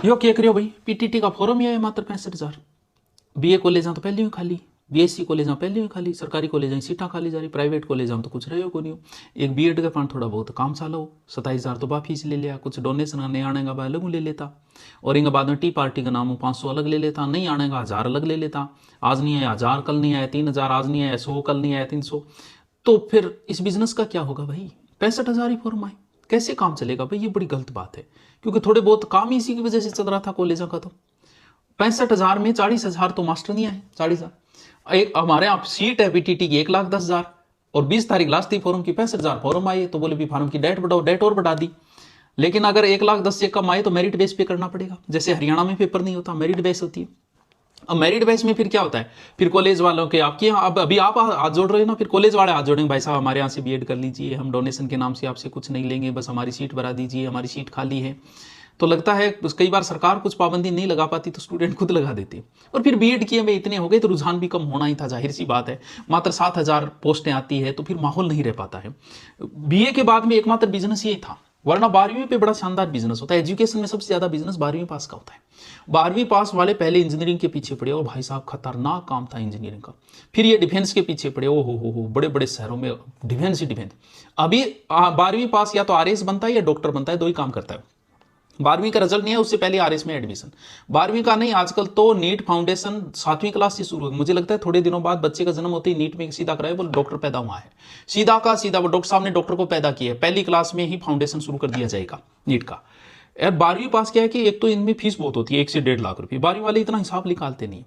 यो क्या करियो भाई, पीटीटी का फॉर्म ही आया मात्र 65,000। बीए कॉलेज तो पहले ही खाली, बीएससी कॉलेज पहले ही खाली, सरकारी कॉलेज सीटा खाली जा रही, प्राइवेट कॉलेज तो कुछ रहे को नहीं हो। एक बीएड का पान थोड़ा बहुत काम चाला हो, 27,000 तो बा फीस ले लिया, कुछ डोनेशन नहीं आने का अलग ले लेता, और इनके बाद में टी पार्टी का नाम 500 अलग ले लेता, नहीं आने का 1000 अलग ले लेता। आज नहीं आया 1000, कल नहीं आया 3000, आज नहीं आया 100, कल नहीं आया 300। तो फिर इस बिजनेस का क्या होगा भाई? 65,000 ही फॉर्म आए, कैसे काम चलेगा भाई? ये बड़ी गलत बात है, क्योंकि थोड़े बहुत काम ही इसी की वजह से चल रहा था कॉलेजों का। तो 65,000 में 40,000 तो मास्टर नहीं आए, 40,000। एक हमारे यहाँ सीट है बीटीटी की 1,10,000, और 20 तारीख लास्ट थी फॉर्म की, 65,000 फॉर्म आए। तो बोले भी फॉर्म की डेट बढ़ाओ, डेट और बढ़ा दी। लेकिन अगर 1,10,000 से कम आए तो मेरिट बेस पे करना पड़ेगा, जैसे हरियाणा में पेपर नहीं होता, मेरिट बेस होती है। अब मेरिट बेस में फिर क्या होता है, फिर कॉलेज वालों के आपके यहाँ, अब अभी आप हाथ जोड़ रहे हो ना, फिर कॉलेज वाले हाथ जोड़ेंगे, भाई साहब हमारे यहाँ से बीएड कर लीजिए, हम डोनेशन के नाम से आपसे कुछ नहीं लेंगे, बस हमारी सीट भरा दीजिए, हमारी सीट खाली है। तो लगता है कई बार सरकार कुछ पाबंदी नहीं लगा पाती तो स्टूडेंट खुद लगा देते, और फिर बीएड किए में इतने हो गए तो रुझान भी कम होना ही था, जाहिर सी बात है। मात्र 7,000 पोस्टें आती है तो फिर माहौल नहीं रह पाता है। बीए के बाद में एकमात्र बिजनेस ये था, वरना 12वीं पे बड़ा शानदार बिजनेस होता है। एजुकेशन में सबसे ज्यादा बिजनेस 12वीं पास का होता है। 12वीं पास वाले पहले इंजीनियरिंग के पीछे पड़े, और भाई साहब खतरनाक काम था इंजीनियरिंग का। फिर ये डिफेंस के पीछे पड़े, ओ हो बड़े बड़े शहरों में डिफेंस ही डिफेंस। अभी 12वीं पास या तो आरएस बनता है या डॉक्टर बनता है, दो ही काम करता है। 12वीं का रिजल्ट नहीं है, उससे पहले आरएस में एडमिशन। 12वीं का नहीं, आजकल तो नीट फाउंडेशन 7वीं क्लास से शुरू हो। मुझे लगता है थोड़े दिनों बाद बच्चे का जन्म होते ही नीट में सीधा कराए, बोले डॉक्टर पैदा हुआ है, सीधा का सीधा वो डॉक्टर साहब ने डॉक्टर को पैदा किया है, पहली क्लास में ही फाउंडेशन शुरू कर दिया जाएगा नीट का। यार 12वीं पास क्या है कि एक तो इनमें फीस बहुत होती है, 1 से 1.5 लाख रुपए, 12वीं वाले इतना हिसाब निकालते नहीं।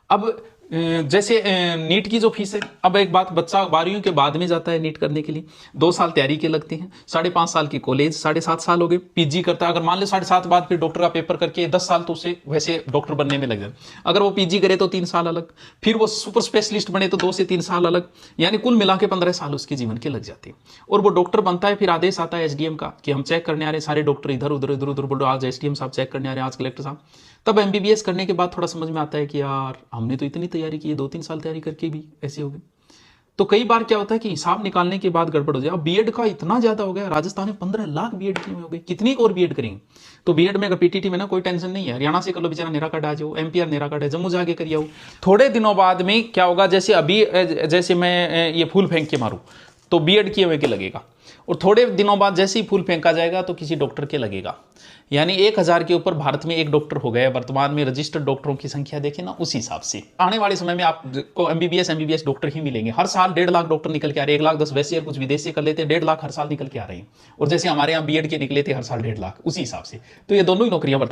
अब जैसे नीट की जो फीस है, अब एक बात, बच्चा 12वीं के बाद में जाता है नीट करने के लिए, 2 साल तैयारी के लगते हैं, 5.5 साल की कॉलेज, 7.5 साल हो गए, पीजी करता है। अगर मान लो 7.5 बाद फिर डॉक्टर का पेपर करके 10 साल तो उसे वैसे डॉक्टर बनने में लग जाए। अगर वो पीजी करे तो 3 साल अलग, फिर वो सुपर स्पेशलिस्ट बने तो 2 से 3 साल अलग, यानी कुल मिला के 15 साल उसके जीवन के लग जाते हैं। और वो डॉक्टर बनता है, फिर आदेश आता है एसडीएम का कि हम चेक करने आ रहे हैं, सारे डॉक्टर इधर उधर इधर उधर बोलो, आज एसडीएम साहब चेक करने आ रहे हैं, आज कलेक्टर साहब। तब एमबीबीएस करने के बाद थोड़ा समझ में आता है कि यार हमने तो इतनी तैयारी की है, 2-3 साल तैयारी करके भी ऐसे हो गए। तो कई बार क्या होता है कि हिसाब निकालने के बाद गड़बड़ हो जाए। अब बीएड का इतना ज्यादा हो गया, राजस्थान में 15 लाख बीएड किए हो गए, कितनी और बीएड करेंगे? तो बीएड में पीटीटी में ना कोई टेंशन नहीं है, हरियाणा से कर लो, बेचारा निराकट आ जाओ, एमपीआर निराकट है, जम्मू जाके करिए आओ। थोड़े दिनों बाद में क्या होगा, जैसे अभी जैसे मैं ये फूल फेंक के मारूं तो बीएड किए हुए के लगेगा, और थोड़े दिनों बाद जैसे ही फूल फेंका जाएगा तो किसी डॉक्टर के लगेगा। यानी 1,000 के ऊपर भारत में एक डॉक्टर हो गया वर्तमान में, रजिस्टर्ड डॉक्टरों की संख्या देखें ना, उस हिसाब से आने वाले समय में आपको एमबीबीएस डॉक्टर ही मिलेंगे। हर साल 1.5 लाख डॉक्टर निकल के आ रहे हैं, 1,10,000 वैसे कुछ विदेशी कर लेते हैं, 1.5 लाख हर साल निकल के आ रहे हैं। और जैसे हमारे यहाँ बीएड के निकले थे हर साल 1.5 लाख, उसी हिसाब से तो ये दोनों ही नौकरियां